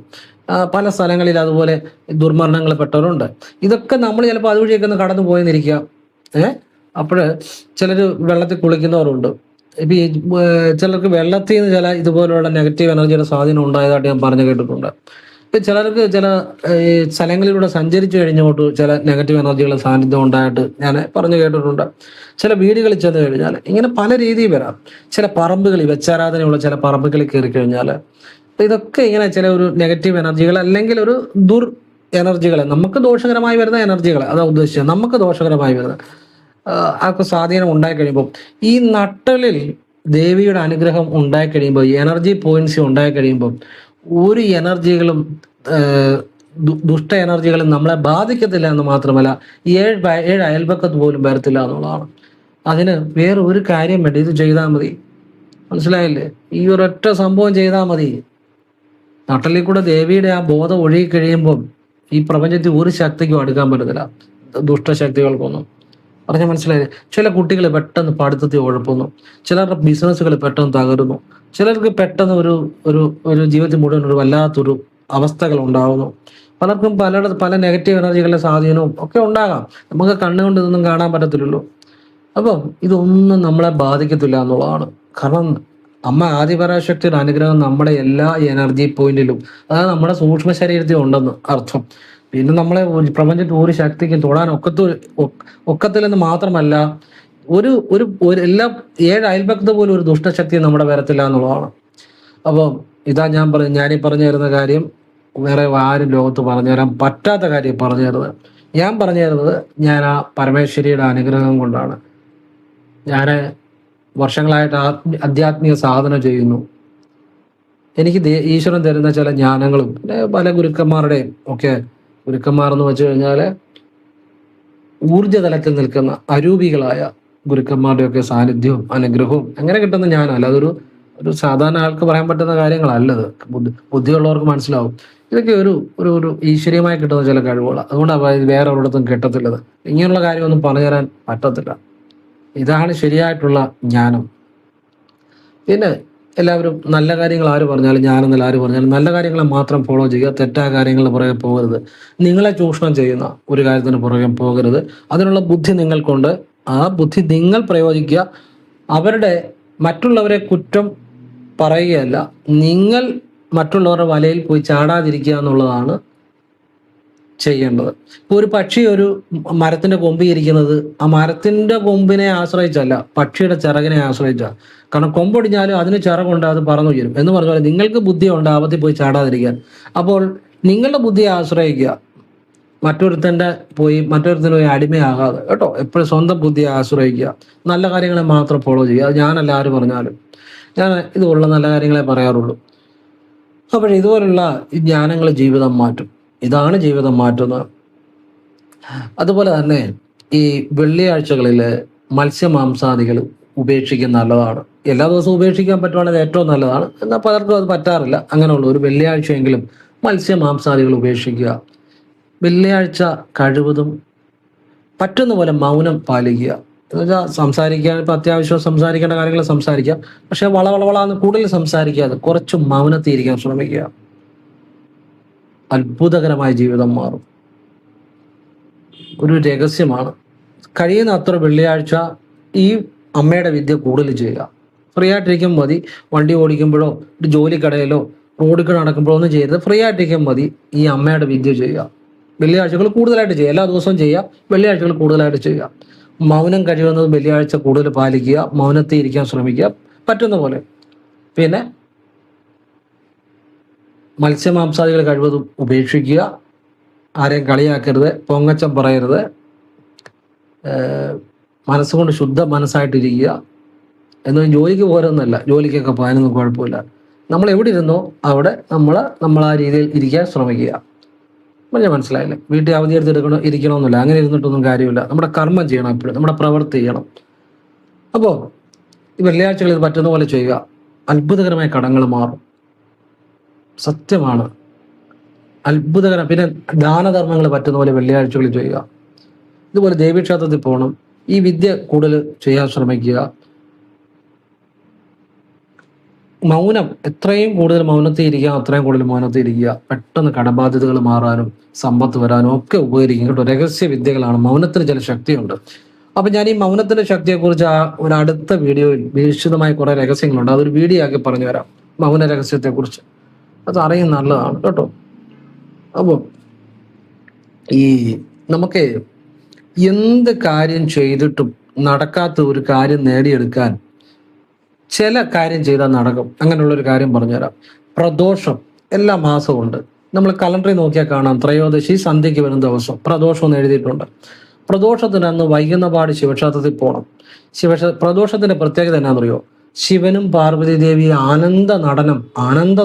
പല സ്ഥലങ്ങളിൽ അതുപോലെ ദുർമരണങ്ങൾ പെട്ടവരുണ്ട്. ഇതൊക്കെ നമ്മൾ ചിലപ്പോൾ അതുവഴിയൊക്കെ ഒന്ന് കടന്നു പോയെന്നിരിക്കുക. അപ്പോൾ ചിലർ വെള്ളത്തിൽ കുളിക്കുന്നവരുണ്ട്. ഇപ്പം ഈ ചിലർക്ക് വെള്ളത്തിൽ നിന്ന് ചില ഇതുപോലുള്ള നെഗറ്റീവ് എനർജിയുടെ സ്വാധീനം ഉണ്ടായതായിട്ട് ഞാൻ പറഞ്ഞു കേട്ടിട്ടുണ്ട്. ഇപ്പം ചിലർക്ക് ചില സ്ഥലങ്ങളിലൂടെ സഞ്ചരിച്ചു കഴിഞ്ഞോട്ട് ചില നെഗറ്റീവ് എനർജികളുടെ സാന്നിധ്യം ഉണ്ടായിട്ട് ഞാൻ പറഞ്ഞു കേട്ടിട്ടുണ്ട്. ചില വീടുകളിൽ ചെന്ന് കഴിഞ്ഞാൽ ഇങ്ങനെ പല രീതിയിൽ വരാം. ചില പറമ്പുകളിൽ, വെച്ചാരാധനയുള്ള ചില പറമ്പുകളിൽ കയറി കഴിഞ്ഞാൽ ഇതൊക്കെ ഇങ്ങനെ ചില ഒരു നെഗറ്റീവ് എനർജികൾ അല്ലെങ്കിൽ ഒരു ദുർ എനർജികളെ, നമുക്ക് ദോഷകരമായി വരുന്ന എനർജികളെ, അതാ ഉദ്ദേശിച്ചത്, നമുക്ക് ദോഷകരമായി വരുന്ന ആൾക്ക് സ്വാധീനം ഉണ്ടായി കഴിയുമ്പോൾ ഈ നട്ടലിൽ ദേവിയുടെ അനുഗ്രഹം ഉണ്ടായി കഴിയുമ്പോൾ, എനർജി പോയിന്റ്സ് ഉണ്ടായി കഴിയുമ്പോൾ ഒരു എനർജികളും ദുഷ്ട എനർജികളും നമ്മളെ ബാധിക്കത്തില്ല എന്ന് മാത്രമല്ല 7 അയൽപക്കത്ത് പോലും വരത്തില്ല എന്നുള്ളതാണ്. അതിന് വേറെ ഒരു കാര്യം വേണ്ട, ഇത് ചെയ്താൽ മതി. മനസ്സിലായില്ലേ? ഈ ഒരൊറ്റ സംഭവം ചെയ്താൽ മതി. നട്ടലിൽ കൂടെ ദേവിയുടെ ആ ബോധം ഒഴുകി കഴിയുമ്പം ഈ പ്രപഞ്ചത്തിൽ ഒരു ശക്തിക്കും അടുക്കാൻ പറ്റത്തില്ല, ദുഷ്ടശക്തികൾക്കൊന്നും. പറഞ്ഞാൽ മനസ്സിലായില്ലേ? ചില കുട്ടികൾ പെട്ടെന്ന് പഠിത്തത്തിൽ ഉഴപ്പുന്നു, ചിലരുടെ ബിസിനസ്സുകൾ പെട്ടെന്ന് തകരുന്നു, ചിലർക്ക് പെട്ടെന്ന് ഒരു ജീവിതത്തിൽ മുഴുവൻ ഒരു വല്ലാത്തൊരു അവസ്ഥകൾ ഉണ്ടാകുന്നു. പലർക്കും പല നെഗറ്റീവ് എനർജികളുടെ സ്വാധീനവും ഒക്കെ ഉണ്ടാകാം. നമുക്ക് കണ്ണുകൊണ്ട് ഇതൊന്നും കാണാൻ പറ്റത്തില്ലല്ലോ. അപ്പം ഇതൊന്നും നമ്മളെ ബാധിക്കത്തില്ല എന്നുള്ളതാണ്. കാരണം അമ്മ ആദിപരാശക്തിയുടെ അനുഗ്രഹം നമ്മുടെ എല്ലാ എനർജി പോയിന്റിലും, അതായത് നമ്മുടെ സൂക്ഷ്മ ശരീരത്തിൽ ഉണ്ടെന്ന് അർത്ഥം. പിന്നെ നമ്മളെ പ്രപഞ്ചത്തിൽ ഒരു ശക്തിക്കും തൊടാൻ ഒക്കത്തില്ലെന്ന് മാത്രമല്ല, എല്ലാ 7 അയൽപക്കത്ത് പോലും ഒരു ദുഷ്ടശക്തി നമ്മുടെ വരത്തില്ല എന്നുള്ളതാണ്. അപ്പോൾ ഇതാ ഞാനീ പറഞ്ഞു തരുന്ന കാര്യം വേറെ ആരും ലോകത്ത് പറഞ്ഞു തരാൻ പറ്റാത്ത കാര്യം പറഞ്ഞു തരുന്നത്. ഞാൻ പറഞ്ഞു തരുന്നത് ഞാൻ ആ പരമേശ്വരിയുടെ അനുഗ്രഹം കൊണ്ടാണ്. ഞാൻ വർഷങ്ങളായിട്ട് ആധ്യാത്മിക സാധന ചെയ്യുന്നു. എനിക്ക് ഈശ്വരൻ തരുന്ന ചില ജ്ഞാനങ്ങളും പിന്നെ പല ഗുരുക്കന്മാരുടെയും ഒക്കെ, ഗുരുക്കന്മാർ എന്ന് വെച്ച് കഴിഞ്ഞാൽ ഊർജ്ജതലത്തിൽ നിൽക്കുന്ന അരൂപികളായ ഗുരുക്കന്മാരുടെയൊക്കെ സാന്നിധ്യവും അനുഗ്രഹവും അങ്ങനെ കിട്ടുന്ന ജ്ഞാനമല്ല. ഒരു സാധാരണ ആൾക്ക് പറയാൻ പറ്റുന്ന കാര്യങ്ങളല്ലത്. ബുദ്ധിയുള്ളവർക്ക് മനസ്സിലാവും. ഇതൊക്കെ ഒരു ഈശ്വരീയമായി കിട്ടുന്ന ചില കഴിവുകളാണ്. അതുകൊണ്ടാണ് വേറെ ഒരിടത്തും കിട്ടത്തില്ലത്. ഇങ്ങനെയുള്ള കാര്യമൊന്നും പറഞ്ഞു തരാൻ പറ്റത്തില്ല. ഇതാണ് ശരിയായിട്ടുള്ള ജ്ഞാനം. പിന്നെ എല്ലാവരും നല്ല കാര്യങ്ങൾ ആര് പറഞ്ഞാലും, ഞാനെന്നല്ല ആര് പറഞ്ഞാലും നല്ല കാര്യങ്ങളെ മാത്രം ഫോളോ ചെയ്യുക, തെറ്റായ കാര്യങ്ങളുടെ പുറകെ പോകരുത്. നിങ്ങളെ ചൂഷണം ചെയ്യുന്ന ഒരു കാര്യത്തിന് പുറകെ പോകരുത്. അതിനുള്ള ബുദ്ധി നിങ്ങൾക്കുണ്ട്, ആ ബുദ്ധി നിങ്ങൾ പ്രയോഗിക്കുക. മറ്റുള്ളവരെ കുറ്റം പറയുകയല്ല, നിങ്ങൾ മറ്റുള്ളവരുടെ വലയിൽ പോയി ചാടാതിരിക്കുക എന്നുള്ളതാണ് ചെയ്യേണ്ടത്. ഇപ്പോൾ ഒരു പക്ഷി ഒരു മരത്തിന്റെ കൊമ്പിൽ ഇരിക്കുന്നത് ആ മരത്തിന്റെ കൊമ്പിനെ ആശ്രയിച്ചല്ല, പക്ഷിയുടെ ചിറകിനെ ആശ്രയിച്ച. കാരണം കൊമ്പൊടിഞ്ഞാലും അതിന് ചിറകുണ്ട്, അത് പറന്നു ഉയരും എന്ന് പറഞ്ഞ പോലെ നിങ്ങൾക്ക് ബുദ്ധിയുണ്ട് ആപത്തിൽ പോയി ചാടാതിരിക്കാൻ. അപ്പോൾ നിങ്ങളുടെ ബുദ്ധിയെ ആശ്രയിക്കുക, മറ്റൊരുത്തിന് പോയി അടിമയാകാതെ കേട്ടോ. എപ്പോഴും സ്വന്തം ബുദ്ധിയെ ആശ്രയിക്കുക, നല്ല കാര്യങ്ങളെ മാത്രം ഫോളോ ചെയ്യുക. അത് ഞാനല്ല ആര് പറഞ്ഞാലും, ഞാൻ ഇതുപോലുള്ള നല്ല കാര്യങ്ങളെ പറയാറുള്ളൂ. അപ്പോൾ ഇതുപോലുള്ള ജ്ഞാനങ്ങൾ ജീവിതം മാറ്റും. ഇതാണ് ജീവിതം മാറ്റുന്നത്. അതുപോലെ തന്നെ ഈ വെള്ളിയാഴ്ചകളിൽ മത്സ്യമാംസാദികൾ ഉപേക്ഷിക്കുന്ന നല്ലതാണ്. എല്ലാ ദിവസവും ഉപേക്ഷിക്കാൻ പറ്റുവാണെങ്കിൽ ഏറ്റവും നല്ലതാണ്. എന്നാൽ പലർക്കും അത് പറ്റാറില്ല. അങ്ങനെയുള്ള ഒരു വെള്ളിയാഴ്ചയെങ്കിലും മത്സ്യമാംസാദികൾ ഉപേക്ഷിക്കുക. വെള്ളിയാഴ്ച കഴിവതും പറ്റുന്ന പോലെ മൗനം പാലിക്കുക. എന്നുവെച്ചാൽ സംസാരിക്കാൻ ഇപ്പം അത്യാവശ്യം സംസാരിക്കേണ്ട കാര്യങ്ങൾ സംസാരിക്കാം, പക്ഷെ വളവളവളാന്ന് കൂടുതൽ സംസാരിക്കാതെ കുറച്ച് മൗനത്തിയിരിക്കാൻ ശ്രമിക്കുക. അത്ഭുതകരമായ ജീവിതം മാറും. ഒരു രഹസ്യമാണ്. കഴിയുന്ന അത്ര വെള്ളിയാഴ്ച ഈ അമ്മയുടെ വിദ്യ കൂടുതൽ ചെയ്യുക. ഫ്രീ ആയിട്ടിരിക്കുമ്പോൾ മതി. വണ്ടി ഓടിക്കുമ്പോഴോ ഒരു ജോലിക്കടയിലോ റോഡിൽ കൂടെ നടക്കുമ്പോഴൊന്നും ചെയ്യരുത്. ഫ്രീ ആയിട്ടിരിക്കാൻ മതി ഈ അമ്മയുടെ വിദ്യ ചെയ്യുക. വെള്ളിയാഴ്ചകൾ കൂടുതലായിട്ട് ചെയ്യുക, എല്ലാ ദിവസവും ചെയ്യുക, വെള്ളിയാഴ്ചകൾ കൂടുതലായിട്ട് ചെയ്യുക. മൗനം കഴിയുന്നത് വെള്ളിയാഴ്ച കൂടുതൽ പാലിക്കുക, മൗനത്തിൽ ഇരിക്കാൻ ശ്രമിക്കുക പറ്റുന്ന പോലെ. പിന്നെ മത്സ്യമാംസാദികൾ കഴിവതും ഉപേക്ഷിക്കുക, ആരെയും കളിയാക്കരുത്, പൊങ്ങച്ചം പറയരുത്, മനസ്സുകൊണ്ട് ശുദ്ധ മനസ്സായിട്ടിരിക്കുക. എന്ന് ജോലിക്ക് പോരൊന്നുമല്ല, ജോലിക്കൊക്കെ പോകാനൊന്നും കുഴപ്പമില്ല. നമ്മൾ എവിടെ ഇരുന്നോ അവിടെ നമ്മൾ ആ രീതിയിൽ ഇരിക്കാൻ ശ്രമിക്കുക. ഞാൻ മനസ്സിലായില്ലേ? വീട്ടിൽ അവധി ഇരിക്കണമെന്നില്ല, അങ്ങനെ ഇരുന്നിട്ടൊന്നും കാര്യമില്ല. നമ്മുടെ കർമ്മം ചെയ്യണം, എപ്പോഴും നമ്മുടെ പ്രവൃത്തി ചെയ്യണം. അപ്പോൾ ഈ വെള്ളിയാഴ്ചകൾ ഇത് പറ്റുന്ന പോലെ ചെയ്യുക, അത്ഭുതകരമായ കടങ്ങൾ മാറും. സത്യമാണ്, അത്ഭുതകരം. പിന്നെ ദാനധർമ്മങ്ങൾ പറ്റുന്ന പോലെ വെള്ളിയാഴ്ചകളിൽ ചെയ്യുക. ഇതുപോലെ ദേവീക്ഷേത്രത്തിൽ പോകണം, ഈ വിദ്യ കൂടുതൽ ചെയ്യാൻ ശ്രമിക്കുക. മൗനം, എത്രയും കൂടുതൽ മൗനത്തിൽ ഇരിക്കുക അത്രയും കൂടുതൽ മൗനത്തിൽ ഇരിക്കുക. പെട്ടെന്ന് കടബാധ്യതകൾ മാറാനും സമ്പത്ത് വരാനും ഒക്കെ ഉപകരിക്കും കേട്ടോ. രഹസ്യ വിദ്യകളാണ്, മൗനത്തിന് ചില ശക്തിയുണ്ട്. അപ്പൊ ഞാൻ ഈ മൗനത്തിന്റെ ശക്തിയെക്കുറിച്ച് ഒരു അടുത്ത വീഡിയോയിൽ വിശദമായ കുറെ രഹസ്യങ്ങളുണ്ട്, അതൊരു വീഡിയോ ആക്കി പറഞ്ഞു തരാം. മൗന രഹസ്യത്തെക്കുറിച്ച് അത് അറിയുന്ന നല്ലതാണ് കേട്ടോ. അപ്പോൾ ഈ നമുക്ക് എന്ത് കാര്യം ചെയ്തിട്ടും നടക്കാത്ത ഒരു കാര്യം നേടിയെടുക്കാൻ ചില കാര്യം ചെയ്താൽ നടക്കും. അങ്ങനെയുള്ളൊരു കാര്യം പറഞ്ഞുതരാം. പ്രദോഷം എല്ലാ മാസവും ഉണ്ട്. നമ്മൾ കലണ്ടറിൽ നോക്കിയാൽ കാണാം, ത്രയോദശി സന്ധ്യയ്ക്ക് വരുന്ന ദിവസം പ്രദോഷം എന്ന് എഴുതിയിട്ടുണ്ട്. പ്രദോഷത്തിന് അന്ന് വൈകുന്നപാട് ശിവക്ഷേത്രത്തിൽ പോകണം. പ്രദോഷത്തിന്റെ പ്രത്യേകത എന്നാണെന്നറിയോ? ശിവനും പാർവതി ദേവി ആനന്ദ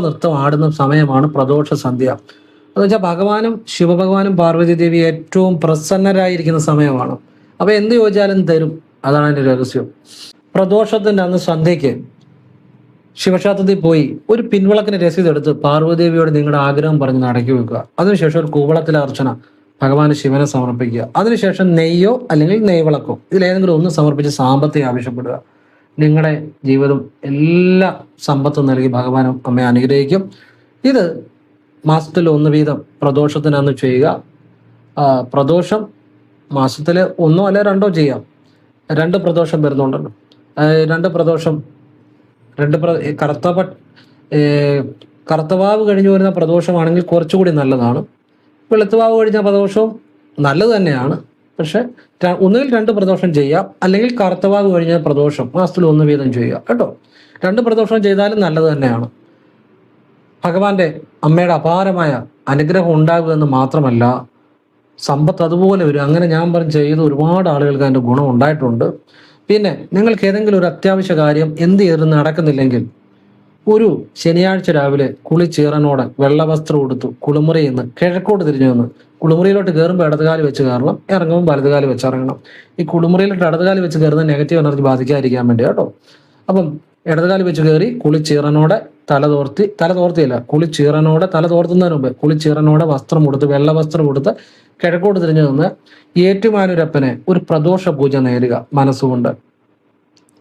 നൃത്തം ആടുന്ന സമയമാണ് പ്രദോഷ സന്ധ്യ. എന്ന് വെച്ചാൽ ഭഗവാനും ശിവഭഗവാനും പാർവതി ദേവി ഏറ്റവും പ്രസന്നരായിരിക്കുന്ന സമയമാണ്. അപ്പൊ എന്ത് ചോദിച്ചാലും തരും, അതാണ് അതിന്റെ രഹസ്യം. പ്രദോഷത്തിന്റെ അന്ന് സന്ധ്യയ്ക്ക് ശിവക്ഷേത്രത്തിൽ പോയി ഒരു പിൻവിളക്കിന് രസീത് എടുത്ത് പാർവതിദേവിയോട് നിങ്ങളുടെ ആഗ്രഹം പറഞ്ഞ് നടക്കി വെക്കുക. അതിനുശേഷം ഒരു കൂവളത്തിലെ അർച്ചന ഭഗവാന് ശിവനെ സമർപ്പിക്കുക. അതിനുശേഷം നെയ്യോ അല്ലെങ്കിൽ നെയ്വിളക്കോ ഇതിലേതെങ്കിലും ഒന്ന് സമർപ്പിച്ച് സാമ്പത്തികം ആവശ്യപ്പെടുക. നിങ്ങളുടെ ജീവിതം എല്ലാ സമ്പത്തും നൽകി ഭഗവാനും അമ്മയെ അനുഗ്രഹിക്കും. ഇത് മാസത്തിൽ 1 വീതം പ്രദോഷത്തിന് അന്ന് ചെയ്യുക. പ്രദോഷം മാസത്തിൽ 1 അല്ലെ 2 ചെയ്യാം. 2 പ്രദോഷം വരുന്നുണ്ടല്ലോ. 2 പ്രദോഷം കറുത്തവാവ് കഴിഞ്ഞു വരുന്ന പ്രദോഷമാണെങ്കിൽ കുറച്ചുകൂടി നല്ലതാണ്. വെളുത്തുവാവ് കഴിഞ്ഞ പ്രദോഷവും നല്ലത് തന്നെയാണ്. പക്ഷെ ഒന്നുകിൽ 2 പ്രദോഷം ചെയ്യാം, അല്ലെങ്കിൽ കറുത്തവാവ് കഴിഞ്ഞ പ്രദോഷം മാസത്തിൽ 1 വീതം ചെയ്യുക കേട്ടോ. 2 പ്രദോഷം ചെയ്താലും നല്ലത് തന്നെയാണ്. ഭഗവാന്റെ അമ്മയുടെ അപാരമായ അനുഗ്രഹം ഉണ്ടാകുക എന്ന് മാത്രമല്ല, സമ്പത്ത് അതുപോലെ വരും. അങ്ങനെ ഞാൻ ചെയ്ത് ഒരുപാട് ആളുകൾക്ക് അതിൻ്റെ ഗുണം ഉണ്ടായിട്ടുണ്ട്. പിന്നെ നിങ്ങൾക്ക് ഏതെങ്കിലും ഒരു അത്യാവശ്യ കാര്യം എന്ത് ചെയ്ത് നടക്കുന്നില്ലെങ്കിൽ, ഒരു ശനിയാഴ്ച രാവിലെ കുളിച്ചീറനോടെ വെള്ളവസ്ത്രം ഉടുത്തു കുളിമുറിയിൽ നിന്ന് കിഴക്കോട്ട് തിരിഞ്ഞു വന്ന് കുളിമുറിയിലോട്ട് കയറുമ്പോൾ ഇടതുകാലി വെച്ച് കയറണം, ഇറങ്ങുമ്പോൾ വലതുകാലി വെച്ച് ഇറങ്ങണം. ഈ കുളിമുറിയിലോട്ട് ഇടതുകാലി വെച്ച് കയറുന്ന നെഗറ്റീവ് എനർജി ബാധിക്കാതിരിക്കാൻ വേണ്ടി കേട്ടോ. അപ്പം ഇടതുകാലി വെച്ച് കയറി കുളിച്ചീറനോടെ തലതോർത്തിയല്ല, കുളിച്ചീറനോടെ തല തോർത്തുന്നതിന് മുമ്പ് കുളിച്ചീറനോടെ വസ്ത്രം കൊടുത്ത് വെള്ള വസ്ത്രം കൊടുത്ത് കിഴക്കോട്ട് തിരിഞ്ഞു നിന്ന് ഏറ്റുമാനൂരപ്പനെ ഒരു പ്രദോഷ പൂജ നേരുക മനസ്സുകൊണ്ട്.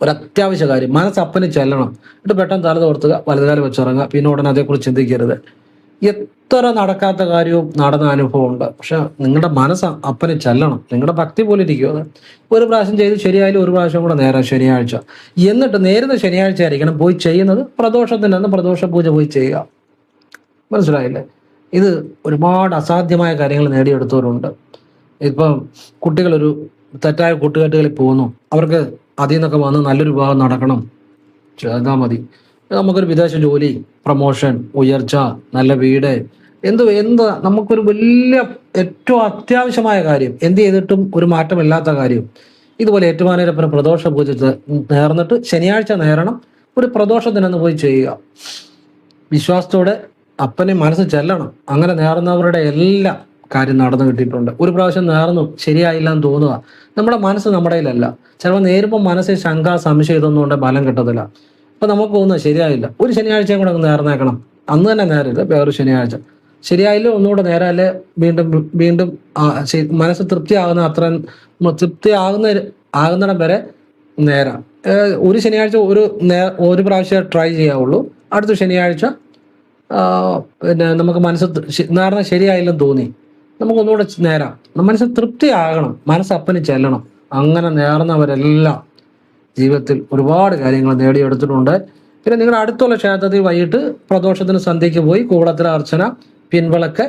ഒരു അത്യാവശ്യ കാര്യം, മനസ്സപ്പന് ചെല്ലണം. എന്നിട്ട് പെട്ടെന്ന് തല തോർത്തുക, വലതുകാലം വെച്ചിറങ്ങുക. പിന്നെ ഉടനെ അതേക്കുറിച്ച് ചിന്തിക്കരുത്. എത്ര നടക്കാത്ത കാര്യവും നടന്ന അനുഭവം ഉണ്ട്. പക്ഷെ നിങ്ങളുടെ മനസ്സ് അപ്പന് ചെല്ലണം. നിങ്ങളുടെ ഭക്തി പോലെ ഇരിക്കും അത്. ഒരു പ്രാവശ്യം ചെയ്ത് ശരിയായാലും ഒരു പ്രാവശ്യം കൂടെ നേരം ശനിയാഴ്ച. എന്നിട്ട് നേരുന്ന ശനിയാഴ്ച ആയിരിക്കണം പോയി ചെയ്യുന്നത്. പ്രദോഷത്തിൻ്റെ അന്ന് പ്രദോഷ പൂജ പോയി ചെയ്യുക. മനസ്സിലായില്ലേ? ഇത് ഒരുപാട് അസാധ്യമായ കാര്യങ്ങൾ നേടിയെടുത്തവരുണ്ട്. ഇപ്പം കുട്ടികളൊരു തെറ്റായ കൂട്ടുകെട്ടുകളിൽ പോകുന്നു, അവർക്ക് അതിൽ നിന്നൊക്കെ വന്ന് നല്ലൊരു വിഭാഗം നടക്കണം, ചെയ്താൽ മതി. നമുക്കൊരു വിദേശ ജോലി, പ്രൊമോഷൻ, ഉയർച്ച, നല്ല വീട്, എന്താ നമുക്കൊരു വലിയ ഏറ്റവും അത്യാവശ്യമായ കാര്യം, എന്ത് ചെയ്തിട്ടും ഒരു മാറ്റമില്ലാത്ത കാര്യം, ഇതുപോലെ ഏറ്റുമാനൂരപ്പനെ പ്രദോഷ പൂജ നേർന്നിട്ട് ശനിയാഴ്ച നേരണം. ഒരു പ്രദോഷത്തിനൊന്ന് പോയി ചെയ്യുക. വിശ്വാസത്തോടെ അപ്പനെ മനസ്സ് ചെല്ലണം. അങ്ങനെ നേർന്നവരുടെ എല്ലാ കാര്യം നടന്നു കിട്ടിയിട്ടുണ്ട്. ഒരു പ്രാവശ്യം നേർന്നു ശരിയായില്ല എന്ന് തോന്നുക, നമ്മുടെ മനസ്സ് നമ്മുടെ കയ്യിലല്ല. ചിലപ്പോൾ നേരുമ്പോൾ മനസ്സിൽ ശങ്ക സംശയം ഇതൊന്നും കൊണ്ട് ബലം കിട്ടത്തില്ല. അപ്പൊ നമുക്ക് തോന്നുന്നത് ശരിയായില്ല, ഒരു ശനിയാഴ്ചയും കൂടെ നേർന്നേക്കണം. അന്ന് തന്നെ നേരരുത്, വേറൊരു ശനിയാഴ്ച. ശരിയായില്ല ഒന്നുകൂടെ നേരല്ലേ, വീണ്ടും മനസ്സ് തൃപ്തി ആകുന്നിടം വരെ നേരാം. ഒരു ശനിയാഴ്ച ഒരു പ്രാവശ്യം ട്രൈ ചെയ്യാവുള്ളൂ. അടുത്ത ശനിയാഴ്ച പിന്നെ നമുക്ക് മനസ്സ് നേർന്ന ശരിയായില്ലെന്ന് തോന്നി, നമുക്കൊന്നുകൂടെ നേരാം. മനസ്സ് തൃപ്തിയാകണം, മനസ്സ് അപ്പന് ചെല്ലണം. അങ്ങനെ നേർന്നവരെല്ലാം ജീവിതത്തിൽ ഒരുപാട് കാര്യങ്ങൾ നേടിയെടുത്തിട്ടുണ്ട്. പിന്നെ നിങ്ങളുടെ അടുത്തുള്ള ക്ഷേത്രത്തിൽ വൈകിട്ട് പ്രദോഷത്തിന് സന്ധ്യയ്ക്ക് പോയി കൂവളത്തിലെ അർച്ചന, പിൻവിളക്ക്,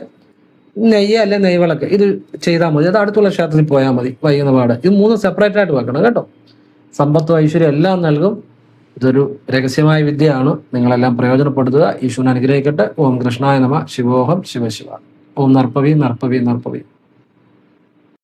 നെയ്യ് അല്ലെ നെയ്വിളക്ക് ഇത് ചെയ്താൽ മതി. അത് അടുത്തുള്ള ക്ഷേത്രത്തിൽ പോയാൽ മതി വൈകുന്ന പാട്. ഇത് 3 സെപ്പറേറ്റ് ആയിട്ട് വെക്കണം കേട്ടോ. സമ്പത്തും ഐശ്വര്യം എല്ലാം നൽകും. ഇതൊരു രഹസ്യമായ വിദ്യയാണ്. നിങ്ങളെല്ലാം പ്രയോജനപ്പെടുത്തുക. ഈശ്വരൻ അനുഗ്രഹിക്കട്ടെ. ഓം കൃഷ്ണായ നമ. ശിവോഹം ശിവശിവ. ഓം നർപ്പവി നർപ്പവി നർപ്പവി.